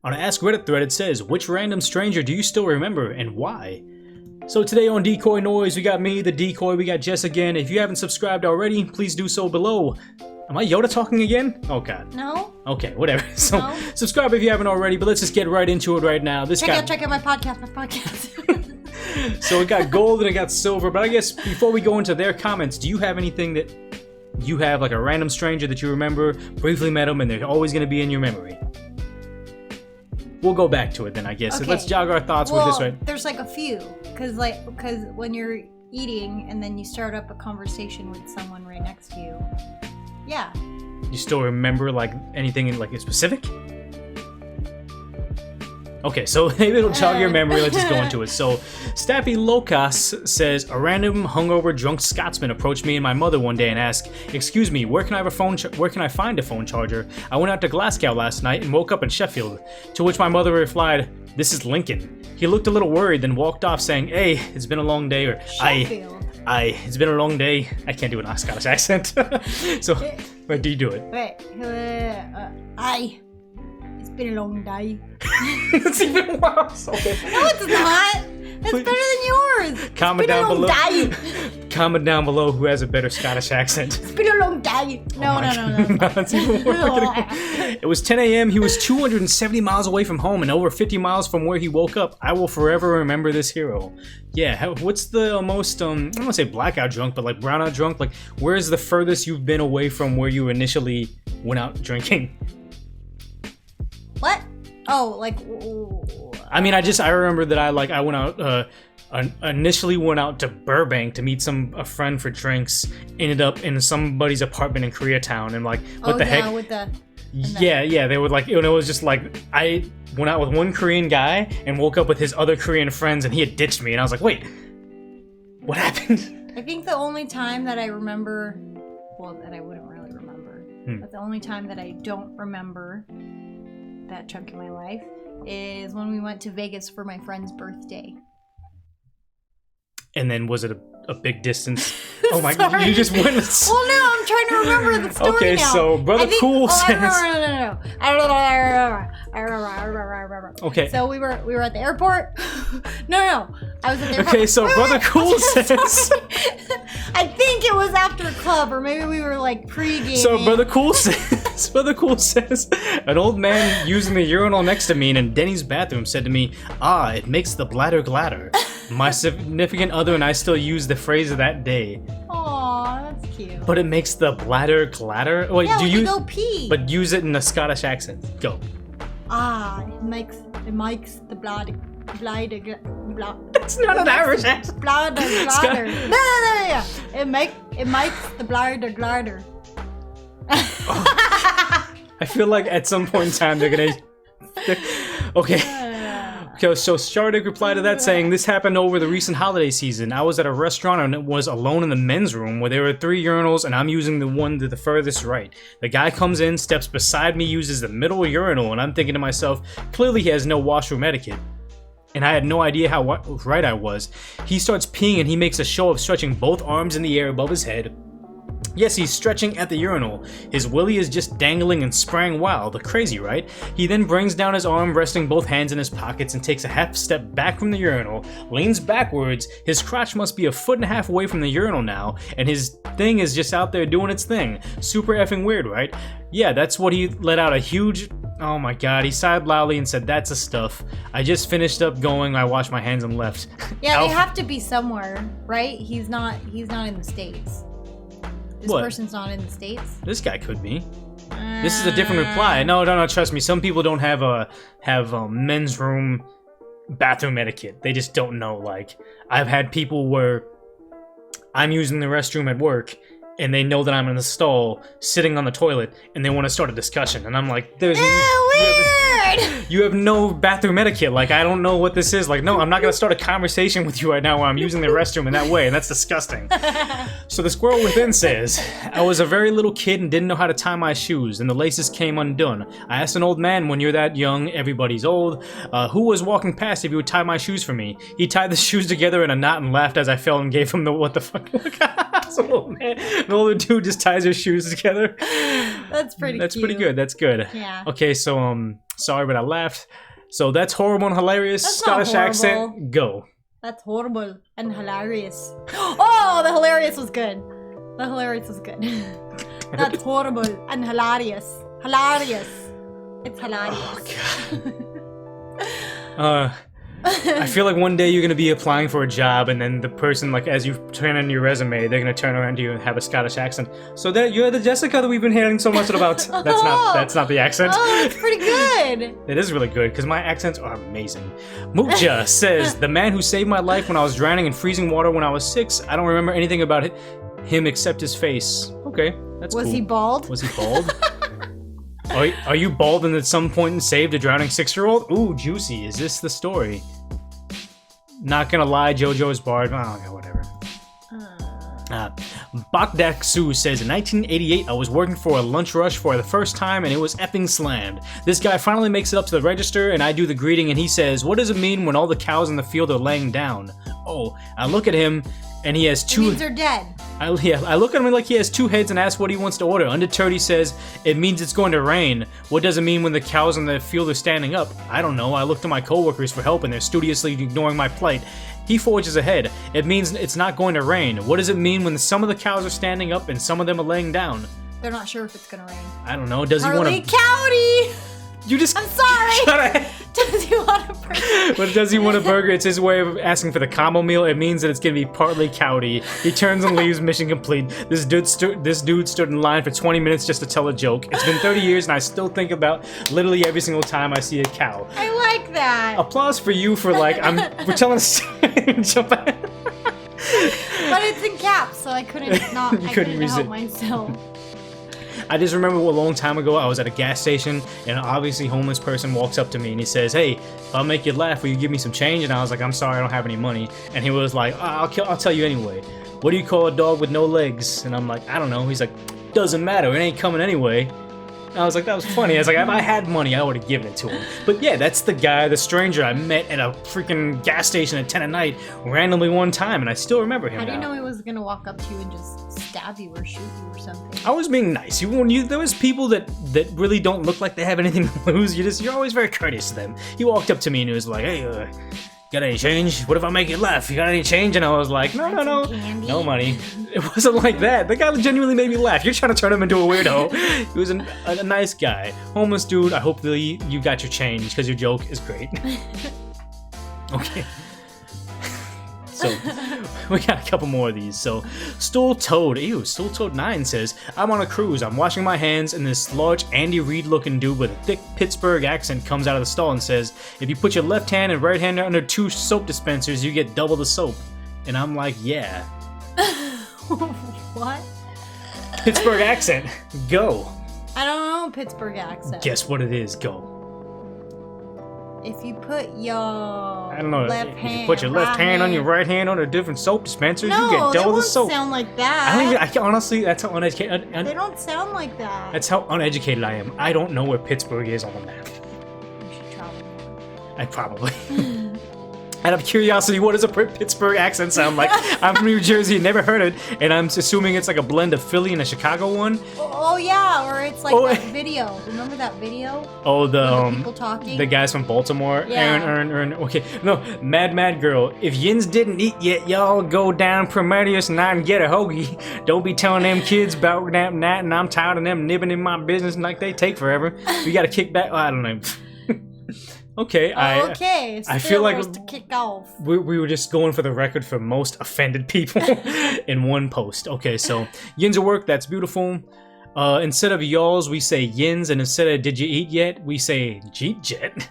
On an AskReddit thread, it says, which random stranger do you still remember and why? So today on Decoy Noise, we got me, the Decoy, we got Jess again. If you haven't subscribed already, please do so below. Am I Yoda talking again? Oh god. No. Okay, whatever. So No. subscribe if you haven't already, but let's just get right into it right now. Check out my podcast, So it got gold and it got silver, but I guess before we go into their comments, do you have anything that you have, like a random stranger that you remember, briefly met them, and they're always going to be in your memory? We'll go back to it then, I guess. Okay. So let's jog our thoughts with this, right? There's like a few, because when you're eating and then you start up a conversation with someone right next to you, yeah. You still remember like anything in like a specific? Okay, so maybe it'll jog your memory. Let's just go into it. So, Stappy Locas says, a random hungover drunk Scotsman approached me and my mother one day and asked, "Excuse me, where can I find a phone charger? I went out to Glasgow last night and woke up in Sheffield." To which my mother replied, "This is Lincoln." He looked a little worried, then walked off saying, "Hey, it's been a long day," or Sheffield. It's been a long day. I can't do an Scottish accent. So, but do you do it? Wait, it's been a long day. It's even worse. Okay. No, it's not. It's better than yours. Comment down below. Comment down below who has a better Scottish accent. It's been a long day. No. It's even worse. It was 10 a.m. He was 270 miles away from home and over 50 miles from where he woke up. I will forever remember this hero. Yeah, what's the most, I don't want to say blackout drunk, but like brownout drunk? Like, where's the furthest you've been away from where you initially went out drinking? What? Oh, like... I mean, I remember that I went out, initially went out to Burbank to meet a friend for drinks, ended up in somebody's apartment in Koreatown, and like, what the heck? Yeah, they were like, it was just like, I went out with one Korean guy and woke up with his other Korean friends and he had ditched me, and I was like, wait, what happened? I think the only time that I remember, well, that I wouldn't really remember, but the only time that I don't remember that chunk in my life is when we went to Vegas for my friend's birthday. And then was it a big distance? Oh my god, you just went. Well, no, I'm trying to remember the story now. Okay, so Brother Cool says. Okay. So we were at the airport. No, I was at the airport. Okay, so Brother Cool says. I think it was after a club, or maybe we were like pre-gaming. So Brother Cool says, an old man using the urinal next to me in Denny's bathroom said to me, it makes the bladder gladder. My significant other and I still use the phrase of that day. Aw, that's cute. But it makes the bladder gladder? Wait, yeah, do you go pee? But use it in a Scottish accent. Go. It makes the bladder. That's not an Irish accent. Bladder gladder. No. Yeah. It makes the bladder gladder. I feel like at some point in time they're gonna. Okay. Okay, so Shardik replied to that saying, "This happened over the recent holiday season. I was at a restaurant and it was alone in the men's room where there were 3 urinals and I'm using the one to the furthest right. The guy comes in, steps beside me, uses the middle urinal, and I'm thinking to myself, clearly he has no washroom etiquette. And I had no idea how right I was. He starts peeing and he makes a show of stretching both arms in the air above his head. Yes, he's stretching at the urinal. His willy is just dangling and spraying wild. Crazy, right? He then brings down his arm, resting both hands in his pockets, and takes a half step back from the urinal, leans backwards. His crotch must be 1.5 feet away from the urinal now, and his thing is just out there doing its thing. Super effing weird, right? Yeah, that's what he let out a huge... Oh my god, he sighed loudly and said, "That's the stuff. I just finished up going, I washed my hands and left." Yeah, they have to be somewhere, right? He's not in the States. This person's not in the States? This guy could be. This is a different reply. No, trust me. Some people don't have a men's room bathroom etiquette. They just don't know. Like, I've had people where I'm using the restroom at work and they know that I'm in the stall sitting on the toilet and they want to start a discussion, and I'm like, weird! You have no bathroom etiquette. Like, I don't know what this is. Like, no, I'm not gonna start a conversation with you right now while I'm using the restroom in that way, and that's disgusting. So the squirrel within says, I was a very little kid and didn't know how to tie my shoes, and the laces came undone. I asked an old man, when you're that young, everybody's old, who was walking past if he would tie my shoes for me. He tied the shoes together in a knot and laughed as I fell and gave him the what the fuck look. So old man, an older dude just ties his shoes together. That's pretty cute. That's pretty good. That's good. Yeah. Okay, so Sorry, but I laughed. So that's horrible and hilarious. That's Scottish not accent, go. That's horrible and hilarious. Oh, the hilarious was good. The hilarious was good. That's horrible and hilarious. Hilarious. It's hilarious. Oh, God. I feel like one day you're gonna be applying for a job, and then the person, like, as you turn in your resume, they're gonna turn around to you and have a Scottish accent. So that you're the Jessica that we've been hearing so much about. That's not the accent. Oh, it's pretty good. It is really good because my accents are amazing. Mucha says, the man who saved my life when I was drowning in freezing water when I was 6. I don't remember anything about him except his face. Okay, that's cool. Was he bald? Was he bald? Are you bald and at some point saved a drowning 6-year-old? Ooh, juicy. Is this the story? Not gonna lie, JoJo's barred. Oh, okay, whatever. Bakdak Su says, in 1988, I was working for a lunch rush for the first time and it was epping slammed. This guy finally makes it up to the register and I do the greeting and he says, what does it mean when all the cows in the field are laying down? Oh, I look at him and he has 2... It means they're dead. I look at him like he has 2 heads and ask what he wants to order. Undeterred, he says, it means it's going to rain. What does it mean when the cows in the field are standing up? I don't know. I look to my coworkers for help and they're studiously ignoring my plight. He forges ahead. It means it's not going to rain. What does it mean when some of the cows are standing up and some of them are laying down? They're not sure if it's gonna rain. I don't know. Does he want to... Coyote! You just... I'm sorry! Shut up! Does he want a burger? But does he want a burger? It's his way of asking for the combo meal. It means that it's gonna be partly cowdy. He turns and leaves, mission complete. This dude stood in line for 20 minutes just to tell a joke. It's been 30 years and I still think about literally every single time I see a cow. I like that. Applause for you for like, we're telling a story. Jump out. But it's in caps, so I couldn't help myself. I just remember a long time ago, I was at a gas station, and an obviously homeless person walks up to me, and he says, hey, if I'll make you laugh, will you give me some change? And I was like, I'm sorry, I don't have any money. And he was like, I'll tell you anyway. What do you call a dog with no legs? And I'm like, I don't know. He's like, doesn't matter, it ain't coming anyway. And I was like, that was funny. I was like, if I had money, I would have given it to him. But yeah, that's the guy, the stranger I met at a freaking gas station at 10 at night, randomly one time, and I still remember him. How do you know he was gonna walk up to you and just stab you or shoot you or something? I was being nice. There was people that really don't look like they have anything to lose. You're always very courteous to them. He walked up to me and he was like, hey, got any change? What if I make you laugh? You got any change? And I was like, no, no money. It wasn't like that. The guy genuinely made me laugh. You're trying to turn him into a weirdo. He was a nice guy. Homeless dude, I hope that you got your change because your joke is great. Okay. So, we got a couple more of these. So, Stool Toad 9 says, I'm on a cruise, I'm washing my hands, and this large Andy Reid looking dude with a thick Pittsburgh accent comes out of the stall and says, if you put your left hand and right hand under 2 soap dispensers, you get double the soap. And I'm like, yeah. What? Pittsburgh accent, go. I don't know Pittsburgh accent. Guess what it is, go. If you put your If you put your left hand on your right hand on a different soap dispensers, you get double the soap. They don't sound like that. I can honestly, that's how uneducated. They don't sound like that. That's how uneducated I am. I don't know where Pittsburgh is on the map. You should travel. I probably. Out of curiosity, what does a Pittsburgh accent sound like? I'm from New Jersey, never heard it, and I'm assuming it's like a blend of Philly and a Chicago one. Oh yeah, or it's like that video. Remember that video? Oh, the people talking. The guys from Baltimore. Yeah. Aaron. Okay, no, Mad Girl. If yins didn't eat yet, y'all go down Prometheus night and get a hoagie. Don't be telling them kids about that, and I'm tired of them nibbing in my business like they take forever. We gotta kick back. I don't know. Okay, I feel like to kick off. We were just going for the record for most offended people in one post. Okay, so yins at work, that's beautiful. Instead of y'alls, we say yins, and instead of did you eat yet, we say jeet jet.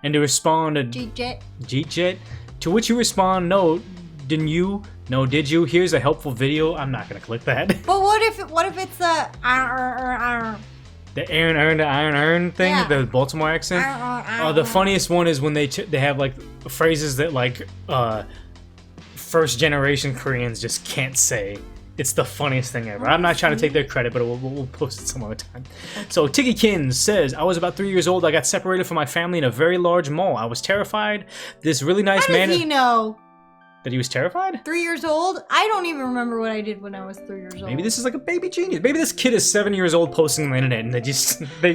And to respond to jeet jet, to which you respond, no, didn't you? No, did you? Here's a helpful video. I'm not gonna click that. But what if it's a the iron thing, yeah. The Baltimore accent. The funniest one is when they have like phrases that like first generation Koreans just can't say. It's the funniest thing ever. I'm not trying to take their credit, but we'll post it some other time. Okay. So Tiggykins says, I was about 3 years old. I got separated from my family in a very large mall. I was terrified. This really nice man. How does he know? That he was terrified? 3 years old? I don't even remember what I did when I was 3 years old. Maybe this is like a baby genius. Maybe this kid is 7 years old posting on the internet and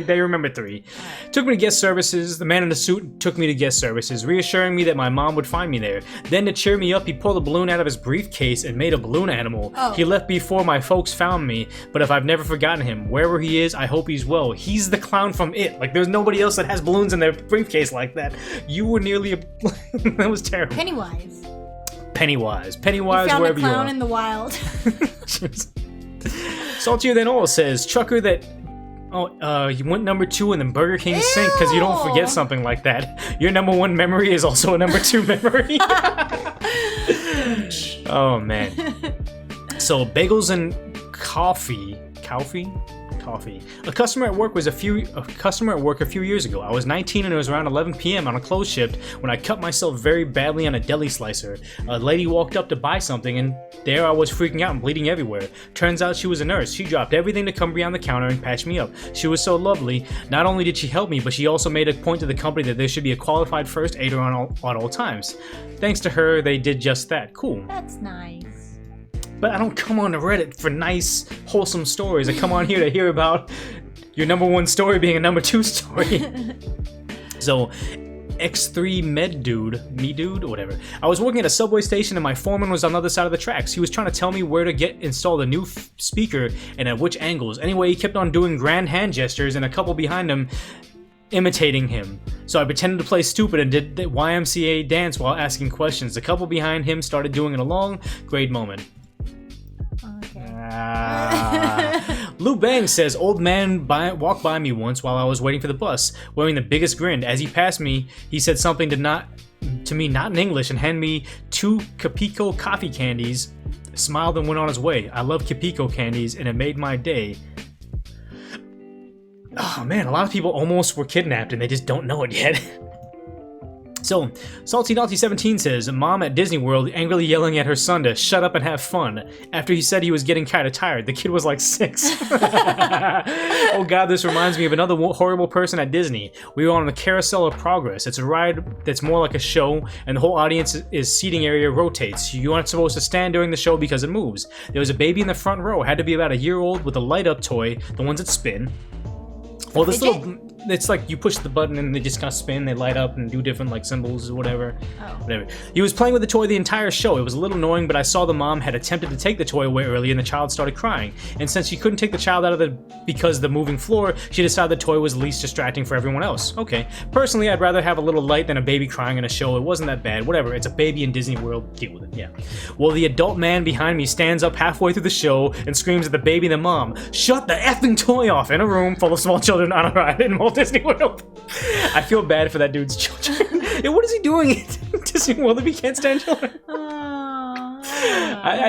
they remember 3. Took me to guest services. The man in the suit took me to guest services, reassuring me that my mom would find me there. Then to cheer me up, he pulled a balloon out of his briefcase and made a balloon animal. Oh. He left before my folks found me, but if I've never forgotten him, wherever he is, I hope he's well. He's the clown from It. Like, there's nobody else that has balloons in their briefcase like that. You were nearly a... That was terrible. Pennywise. Pennywise, You found wherever a you are. clown in the wild. Saltier than all says, Chucker that... Oh, you went number 2 in the Burger King sink because you don't forget something like that. Your number 1 memory is also a number 2 memory. Oh, man. So, bagels and coffee. A customer at work a few years ago. I was 19 and it was around 11 p.m. on a close shift when I cut myself very badly on a deli slicer. A lady walked up to buy something and there I was freaking out and bleeding everywhere. Turns out she was a nurse. She dropped everything to come behind the counter and patch me up. She was so lovely. Not only did she help me, but she also made a point to the company that there should be a qualified first aider on all times. Thanks to her, they did just that. Cool. That's nice. But I don't come on to Reddit for nice, wholesome stories. I come on here to hear about your number 1 story being a number 2 story. So, X3 me dude, whatever. I was working at a subway station and my foreman was on the other side of the tracks. He was trying to tell me where to install a new speaker and at which angles. Anyway, he kept on doing grand hand gestures and a couple behind him imitating him. So I pretended to play stupid and did the YMCA dance while asking questions. The couple behind him started doing it along. Great moment. Lou Bang says, old man walked by me once while I was waiting for the bus, wearing the biggest grin. As he passed me, he said something to me not in English and handed me 2 Capico coffee candies, smiled and went on his way. I love Capico candies and it made my day. Oh man, a lot of people almost were kidnapped and they just don't know it yet. So, Salty Naughty 17 says, Mom at Disney World angrily yelling at her son to shut up and have fun. After he said he was getting kind of tired. The kid was like 6. Oh god, this reminds me of another horrible person at Disney. We were on the Carousel of Progress. It's a ride that's more like a show, and the whole audience seating area rotates. You aren't supposed to stand during the show because it moves. There was a baby in the front row, had to be about a year old, with a light-up toy, the ones that spin. Well, this little... It's like you push the button and they just kind of spin, they light up and do different like symbols or whatever. Whatever. He was playing with the toy the entire show. It was a little annoying, but I saw the mom had attempted to take the toy away early and the child started crying. And since she couldn't take the child out of because the moving floor, she decided the toy was least distracting for everyone else. Okay. Personally, I'd rather have a little light than a baby crying in a show. It wasn't that bad. Whatever. It's a baby in Disney World. Deal with it. Yeah. Well, the adult man behind me stands up halfway through the show and screams at the baby and the mom, "Shut the effing toy off!" in a room full of small children on a ride in Walt Disney World. I feel bad for that dude's children. Yeah, what is he doing at Disney World if he can't stand children?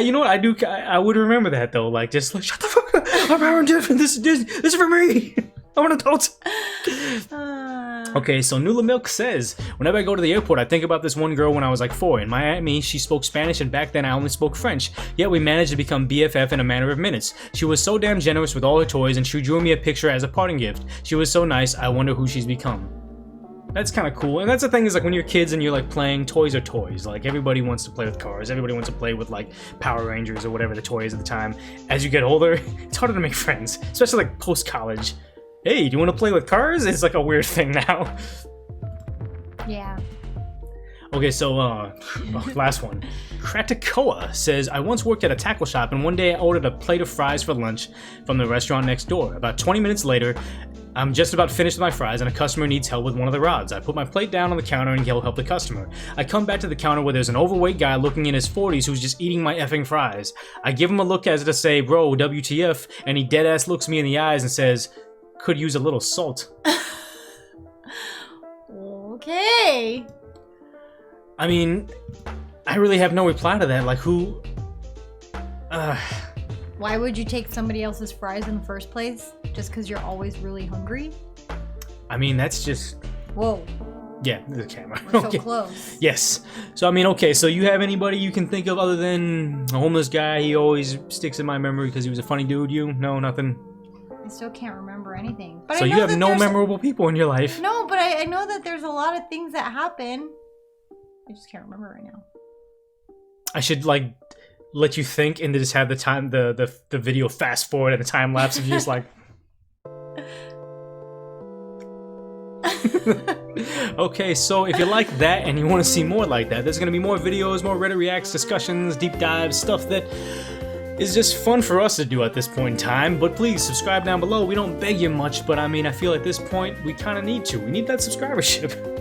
You know what? I would remember that though. Like, just like, shut the fuck up. I'm Aaron Diffin. This is for me. I'm an adult. Okay, so Nula Milk says, whenever I go to the airport, I think about this one girl when I was like 4. In Miami, she spoke Spanish, and back then I only spoke French. Yet we managed to become BFF in a matter of minutes. She was so damn generous with all her toys, and she drew me a picture as a parting gift. She was so nice, I wonder who she's become. That's kind of cool. And that's the thing is, like, when you're kids and you're like playing, toys are toys. Like, everybody wants to play with cars. Everybody wants to play with like Power Rangers or whatever the toy is at the time. As you get older, it's harder to make friends, especially like post-college. Hey, do you want to play with cars? It's like a weird thing now. Yeah. Okay, so, last one. Kratikoa says, I once worked at a tackle shop and one day I ordered a plate of fries for lunch from the restaurant next door. About 20 minutes later, I'm just about finished with my fries and a customer needs help with one of the rods. I put my plate down on the counter and he'll help the customer. I come back to the counter where there's an overweight guy looking in his 40s who's just eating my effing fries. I give him a look as to say, bro, WTF, and he deadass looks me in the eyes and says, could use a little salt. Okay. I mean, I really have no reply to that. Like, who... Why would you take somebody else's fries in the first place? Just because you're always really hungry? I mean, that's just... Whoa. Yeah, the camera. We're Okay. so close. Yes. So, I mean, okay, so you have anybody you can think of other than a homeless guy? He always sticks in my memory because he was a funny dude. You? No, nothing? I still can't remember anything. But So I know you have that no memorable people in your life? No, but I know that there's a lot of things that happen. I just can't remember right now. I should like let you think and then just have the time the video fast forward and the time lapse of you just like. Okay, so if you like that and you want to see more like that, there's gonna be more videos, more Reddit reacts, discussions, deep dives, stuff that is just fun for us to do at this point in time. But please subscribe down below. We don't beg you much, but I mean, I feel at this point we kind of need to. We need that subscribership.